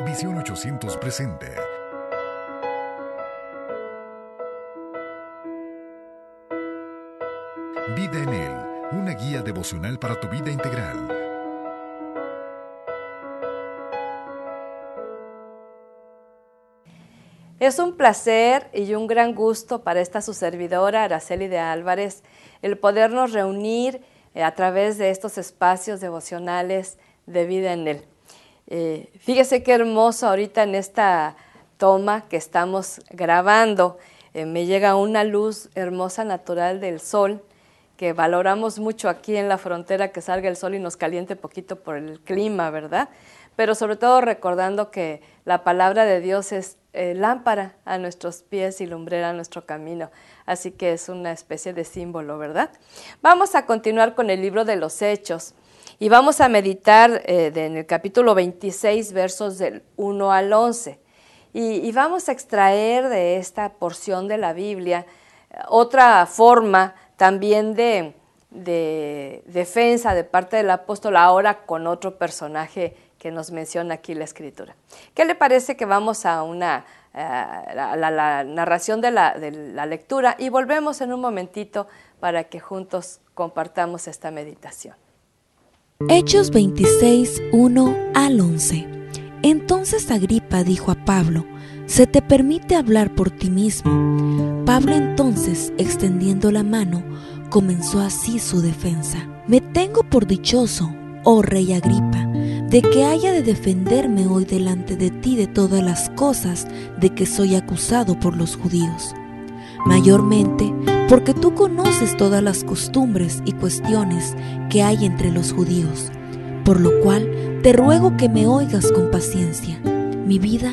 Visión 800 presenta Vida en Él, una guía devocional para tu vida integral. Es un placer y un gran gusto para esta su servidora, Araceli de Álvarez, el podernos reunir a través de estos espacios devocionales de Vida en Él. Fíjese qué hermoso ahorita en esta toma que estamos grabando. Me llega una luz hermosa natural del sol, que valoramos mucho aquí en la frontera, que salga el sol y nos caliente poquito por el clima, ¿verdad? Pero sobre todo recordando que la palabra de Dios es lámpara a nuestros pies y lumbrera a nuestro camino. Así que es una especie de símbolo, ¿verdad? Vamos a continuar con el libro de los Hechos y vamos a meditar en el capítulo 26, versos del 1 al 11. Y vamos a extraer de esta porción de la Biblia otra forma también de defensa de parte del apóstol, ahora con otro personaje que nos menciona aquí la Escritura. ¿Qué le parece que vamos a la narración de la lectura y volvemos en un momentito para que juntos compartamos esta meditación? Hechos 26, 1 al 11. Entonces Agripa dijo a Pablo: «¿Se te permite hablar por ti mismo?» Pablo entonces, extendiendo la mano, comenzó así su defensa: «Me tengo por dichoso, oh rey Agripa, de que haya de defenderme hoy delante de ti de todas las cosas de que soy acusado por los judíos, mayormente porque tú conoces todas las costumbres y cuestiones que hay entre los judíos, por lo cual te ruego que me oigas con paciencia. Mi vida,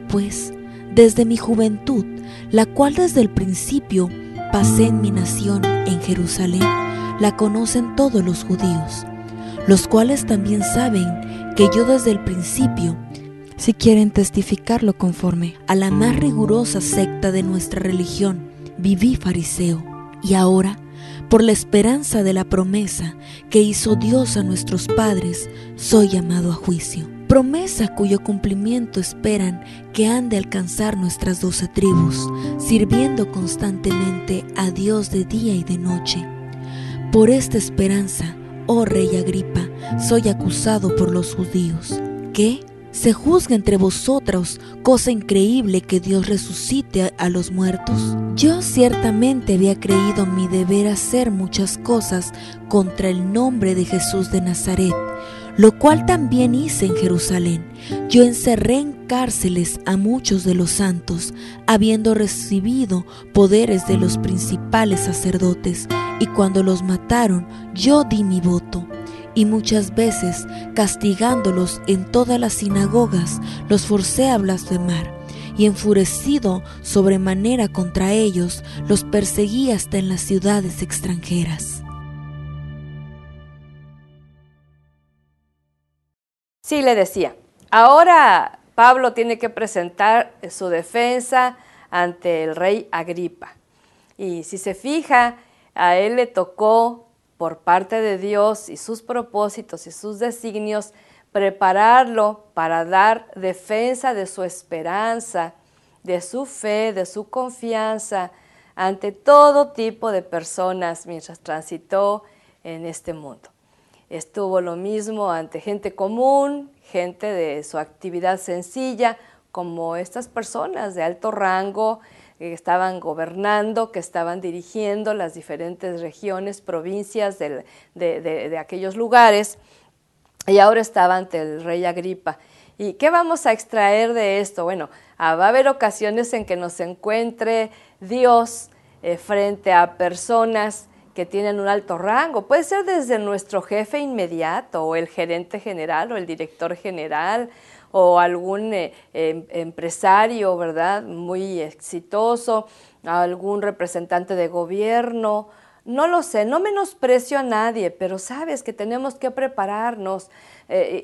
pues, desde mi juventud, la cual desde el principio pasé en mi nación en Jerusalén, la conocen todos los judíos, los cuales también saben que yo desde el principio, si quieren testificarlo conforme a la más rigurosa secta de nuestra religión, viví fariseo, y ahora, por la esperanza de la promesa que hizo Dios a nuestros padres, soy llamado a juicio. Promesa cuyo cumplimiento esperan que han de alcanzar nuestras 12 tribus, sirviendo constantemente a Dios de día y de noche. Por esta esperanza, oh rey Agripa, soy acusado por los judíos. ¿Qué? ¿Se juzga entre vosotros cosa increíble que Dios resucite a los muertos? Yo ciertamente había creído mi deber hacer muchas cosas contra el nombre de Jesús de Nazaret, lo cual también hice en Jerusalén. Yo encerré en cárceles a muchos de los santos, habiendo recibido poderes de los principales sacerdotes, y cuando los mataron, yo di mi voto. Y muchas veces, castigándolos en todas las sinagogas, los forcé a blasfemar, y enfurecido sobremanera contra ellos, los perseguí hasta en las ciudades extranjeras. Sí, le decía, ahora Pablo tiene que presentar su defensa ante el rey Agripa. Y si se fija, a él le tocó, por parte de Dios y sus propósitos y sus designios, prepararlo para dar defensa de su esperanza, de su fe, de su confianza ante todo tipo de personas mientras transitó en este mundo. Estuvo lo mismo ante gente común, gente de su actividad sencilla, como estas personas de alto rango que estaban gobernando, que estaban dirigiendo las diferentes regiones, provincias de aquellos lugares, y ahora estaba ante el rey Agripa. ¿Y qué vamos a extraer de esto? Bueno, va a haber ocasiones en que nos encuentre Dios frente a personas que tienen un alto rango. Puede ser desde nuestro jefe inmediato, o el gerente general, o el director general, o algún empresario, ¿verdad?, muy exitoso, algún representante de gobierno. No lo sé, no menosprecio a nadie, pero sabes que tenemos que prepararnos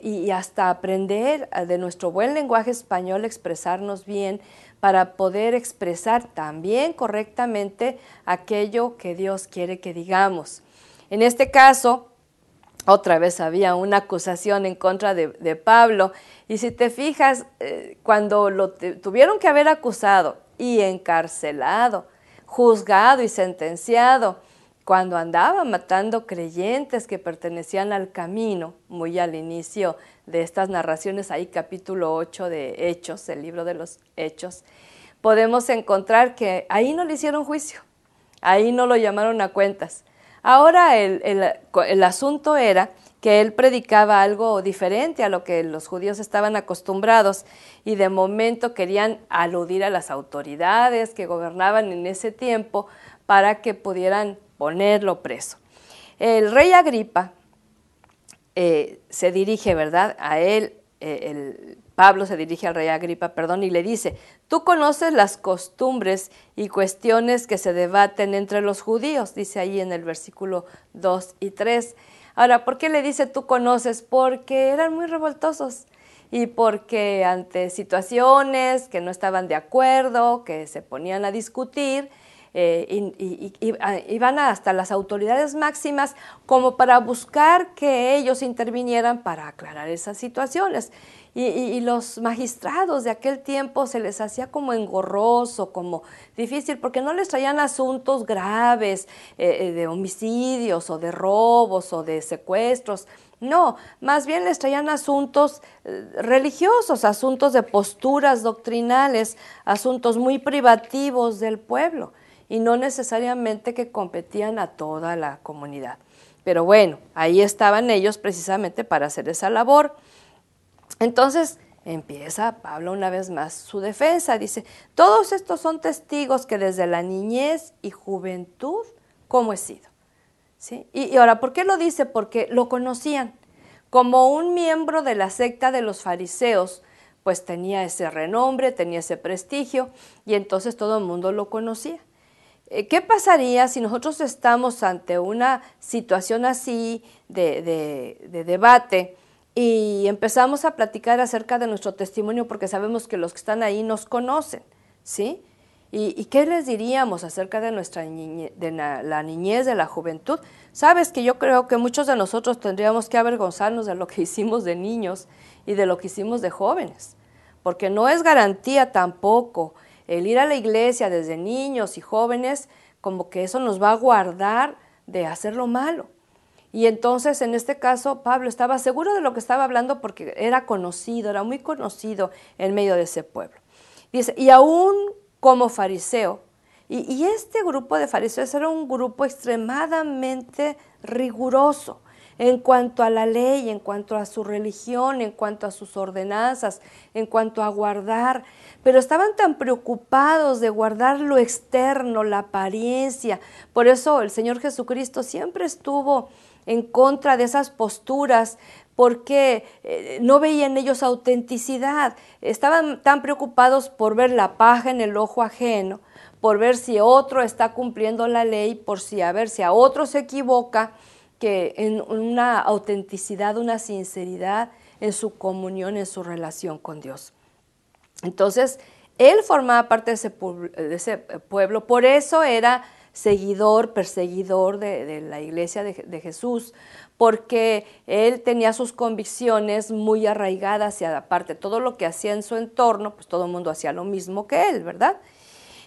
y hasta aprender de nuestro buen lenguaje español, expresarnos bien, para poder expresar también correctamente aquello que Dios quiere que digamos. En este caso, Otra vez había una acusación en contra de Pablo. Y si te fijas, cuando lo tuvieron que haber acusado y encarcelado, juzgado y sentenciado, cuando andaba matando creyentes que pertenecían al camino, muy al inicio de estas narraciones, ahí capítulo 8 de Hechos, el libro de los Hechos, podemos encontrar que ahí no le hicieron juicio, ahí no lo llamaron a cuentas. Ahora el asunto era que él predicaba algo diferente a lo que los judíos estaban acostumbrados y de momento querían aludir a las autoridades que gobernaban en ese tiempo para que pudieran ponerlo preso. El rey Agripa se dirige, ¿verdad? A él, Pablo se dirige al rey Agripa, y le dice, tú conoces las costumbres y cuestiones que se debaten entre los judíos, dice ahí en el versículo 2 y 3. Ahora, ¿por qué le dice tú conoces? Porque eran muy revoltosos y porque ante situaciones que no estaban de acuerdo, que se ponían a discutir, iban hasta las autoridades máximas como para buscar que ellos intervinieran para aclarar esas situaciones. Y los magistrados de aquel tiempo se les hacía como engorroso, como difícil, porque no les traían asuntos graves de homicidios o de robos o de secuestros. No, más bien les traían asuntos religiosos, asuntos de posturas doctrinales, asuntos muy privativos del pueblo y no necesariamente que competían a toda la comunidad. Pero bueno, ahí estaban ellos precisamente para hacer esa labor. Entonces empieza Pablo una vez más su defensa, dice, todos estos son testigos que desde la niñez y juventud, ¿cómo he sido? ¿Sí? Y ahora, ¿por qué lo dice? Porque lo conocían. Como un miembro de la secta de los fariseos, pues tenía ese renombre, tenía ese prestigio, y entonces todo el mundo lo conocía. ¿Qué pasaría si nosotros estamos ante una situación así de debate y empezamos a platicar acerca de nuestro testimonio porque sabemos que los que están ahí nos conocen, ¿sí? ¿Y qué les diríamos acerca de nuestra la niñez, de la juventud? Sabes que yo creo que muchos de nosotros tendríamos que avergonzarnos de lo que hicimos de niños y de lo que hicimos de jóvenes, porque no es garantía tampoco el ir a la iglesia desde niños y jóvenes, como que eso nos va a guardar de hacer lo malo. Y entonces, en este caso, Pablo estaba seguro de lo que estaba hablando porque era conocido, era muy conocido en medio de ese pueblo. Dice, y aún como fariseo, y este grupo de fariseos era un grupo extremadamente riguroso en cuanto a la ley, en cuanto a su religión, en cuanto a sus ordenanzas, en cuanto a guardar, pero estaban tan preocupados de guardar lo externo, la apariencia. Por eso el Señor Jesucristo siempre estuvo en contra de esas posturas, porque no veían ellos autenticidad. Estaban tan preocupados por ver la paja en el ojo ajeno, por ver si otro está cumpliendo la ley, por si a ver si a otro se equivoca, que en una autenticidad, una sinceridad en su comunión, en su relación con Dios. Entonces, él formaba parte de ese pueblo, por eso era seguidor, perseguidor de la iglesia de Jesús, porque él tenía sus convicciones muy arraigadas y aparte todo lo que hacía en su entorno, pues todo el mundo hacía lo mismo que él, ¿verdad?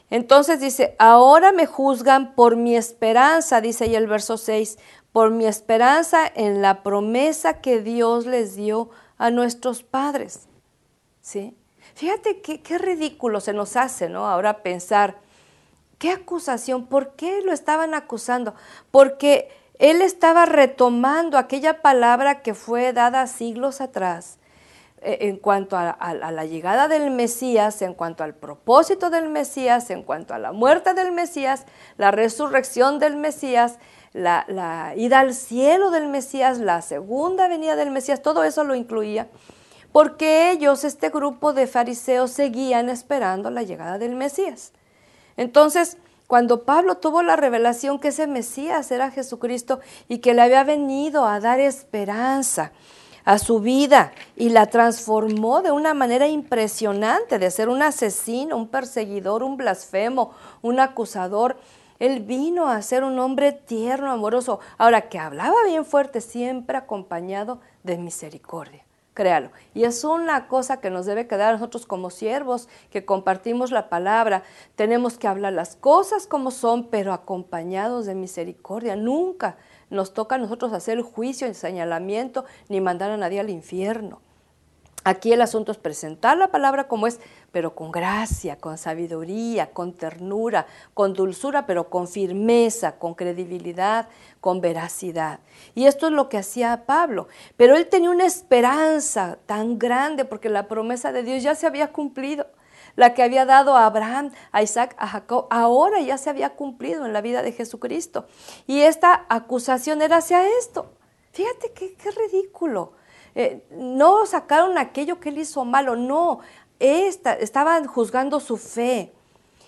Entonces dice, ahora me juzgan por mi esperanza, dice ahí el verso 6, por mi esperanza en la promesa que Dios les dio a nuestros padres, ¿sí? Fíjate qué ridículo se nos hace, ¿no? Ahora pensar, ¿qué acusación? ¿Por qué lo estaban acusando? Porque él estaba retomando aquella palabra que fue dada siglos atrás en cuanto a la llegada del Mesías, en cuanto al propósito del Mesías, en cuanto a la muerte del Mesías, la resurrección del Mesías, la ida al cielo del Mesías, la segunda venida del Mesías, todo eso lo incluía, porque ellos, este grupo de fariseos, seguían esperando la llegada del Mesías. Entonces, cuando Pablo tuvo la revelación que ese Mesías era Jesucristo y que le había venido a dar esperanza a su vida y la transformó de una manera impresionante, de ser un asesino, un perseguidor, un blasfemo, un acusador, Él vino a ser un hombre tierno, amoroso. Ahora, que hablaba bien fuerte, siempre acompañado de misericordia. Créalo. Y es una cosa que nos debe quedar a nosotros como siervos, que compartimos la palabra. Tenemos que hablar las cosas como son, pero acompañados de misericordia. Nunca nos toca a nosotros hacer el juicio, el señalamiento, ni mandar a nadie al infierno. Aquí el asunto es presentar la palabra como es, pero con gracia, con sabiduría, con ternura, con dulzura, pero con firmeza, con credibilidad, con veracidad. Y esto es lo que hacía Pablo. Pero él tenía una esperanza tan grande porque la promesa de Dios ya se había cumplido. La que había dado a Abraham, a Isaac, a Jacob, ahora ya se había cumplido en la vida de Jesucristo. Y esta acusación era hacia esto. Fíjate qué ridículo. No sacaron aquello que él hizo malo, no, estaban juzgando su fe.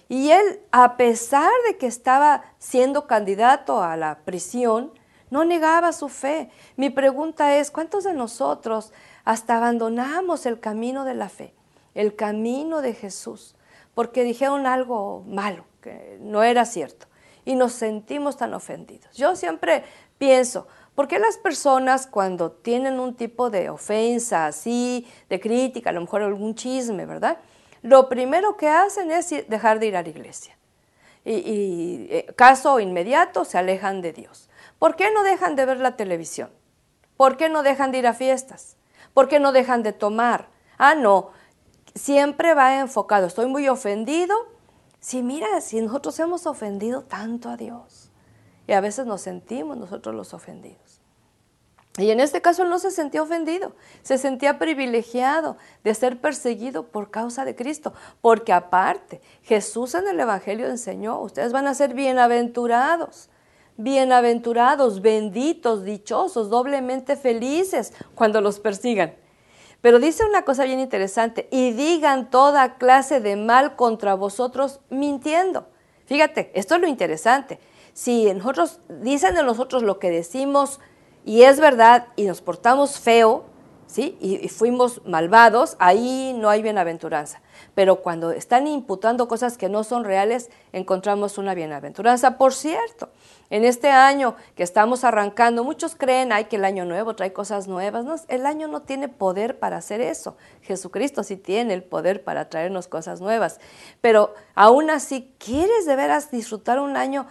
Y él, a pesar de que estaba siendo candidato a la prisión, no negaba su fe. Mi pregunta es, ¿cuántos de nosotros hasta abandonamos el camino de la fe, el camino de Jesús, porque dijeron algo malo, que no era cierto, y nos sentimos tan ofendidos? Yo siempre pienso, ¿por qué las personas cuando tienen un tipo de ofensa así, de crítica, a lo mejor algún chisme, ¿verdad? Lo primero que hacen es dejar de ir a la iglesia. Caso inmediato, se alejan de Dios. ¿Por qué no dejan de ver la televisión? ¿Por qué no dejan de ir a fiestas? ¿Por qué no dejan de tomar? Ah, no, siempre va enfocado. Estoy muy ofendido. Sí, mira, si nosotros hemos ofendido tanto a Dios. Y a veces nos sentimos nosotros los ofendidos. Y en este caso él no se sentía ofendido, se sentía privilegiado de ser perseguido por causa de Cristo. Porque aparte, Jesús en el Evangelio enseñó, ustedes van a ser bienaventurados, bienaventurados, benditos, dichosos, doblemente felices cuando los persigan. Pero dice una cosa bien interesante, y digan toda clase de mal contra vosotros mintiendo. Fíjate, esto es lo interesante. Si nosotros dicen de nosotros lo que decimos y es verdad y nos portamos feo, ¿sí? y fuimos malvados, ahí no hay bienaventuranza. Pero cuando están imputando cosas que no son reales, encontramos una bienaventuranza. Por cierto, en este año que estamos arrancando, muchos creen que el año nuevo trae cosas nuevas. No, el año no tiene poder para hacer eso. Jesucristo sí tiene el poder para traernos cosas nuevas. Pero aún así, ¿quieres de veras disfrutar un año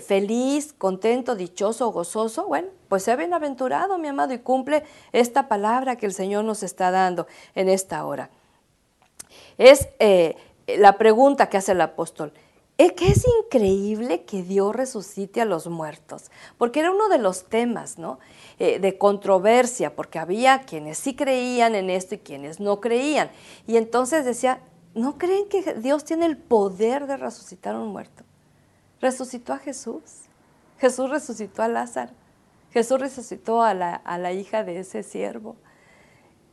feliz, contento, dichoso, gozoso? Bueno, pues sea bienaventurado, mi amado, y cumple esta palabra que el Señor nos está dando en esta hora. Es la pregunta que hace el apóstol. Que es increíble que Dios resucite a los muertos, porque era uno de los temas, ¿no? De controversia, porque había quienes sí creían en esto y quienes no creían. Y entonces decía, ¿no creen que Dios tiene el poder de resucitar a un muerto? Resucitó a Jesús. Jesús resucitó a Lázaro. Jesús resucitó a la hija de ese siervo.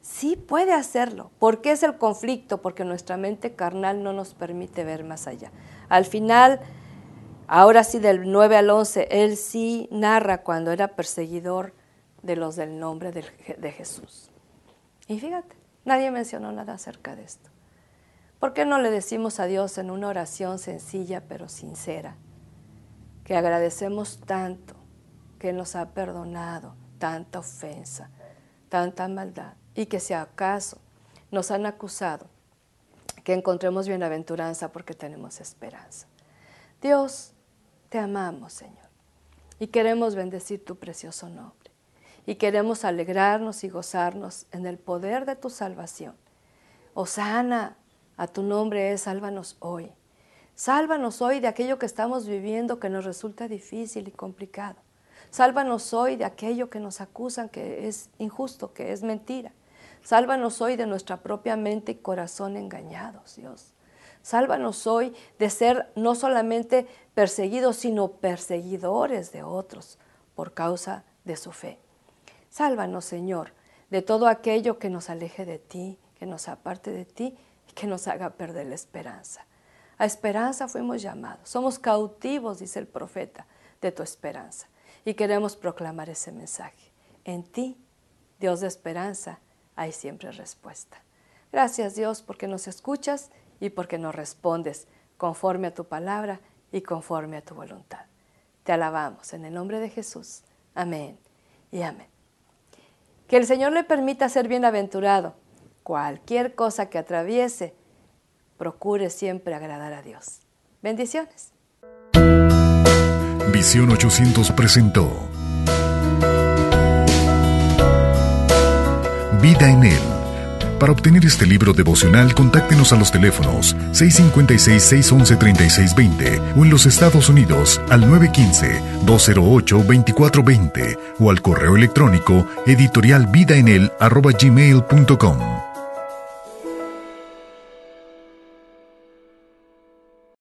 Sí puede hacerlo. ¿Por qué es el conflicto? Porque nuestra mente carnal no nos permite ver más allá. Al final, ahora sí del 9 al 11, él sí narra cuando era perseguidor de los del nombre de Jesús. Y fíjate, nadie mencionó nada acerca de esto. ¿Por qué no le decimos a Dios en una oración sencilla pero sincera que agradecemos tanto que Él nos ha perdonado tanta ofensa, tanta maldad? Y que si acaso nos han acusado, que encontremos bienaventuranza porque tenemos esperanza. Dios, te amamos, Señor, y queremos bendecir tu precioso nombre. Y queremos alegrarnos y gozarnos en el poder de tu salvación. Hosana, a tu nombre es, sálvanos hoy. Sálvanos hoy de aquello que estamos viviendo que nos resulta difícil y complicado. Sálvanos hoy de aquello que nos acusan que es injusto, que es mentira. Sálvanos hoy de nuestra propia mente y corazón engañados, Dios. Sálvanos hoy de ser no solamente perseguidos, sino perseguidores de otros por causa de su fe. Sálvanos, Señor, de todo aquello que nos aleje de ti, que nos aparte de ti y que nos haga perder la esperanza. A esperanza fuimos llamados. Somos cautivos, dice el profeta, de tu esperanza. Y queremos proclamar ese mensaje. En ti, Dios de esperanza, hay siempre respuesta. Gracias, Dios, porque nos escuchas y porque nos respondes conforme a tu palabra y conforme a tu voluntad. Te alabamos en el nombre de Jesús. Amén y amén. Que el Señor le permita ser bienaventurado. Cualquier cosa que atraviese, procure siempre agradar a Dios. Bendiciones. Visión 800 presentó Vida en Él. Para obtener este libro devocional, contáctenos a los teléfonos 656-611-3620 o en los Estados Unidos al 915-208-2420 o al correo electrónico editorialvidaenel@gmail.com.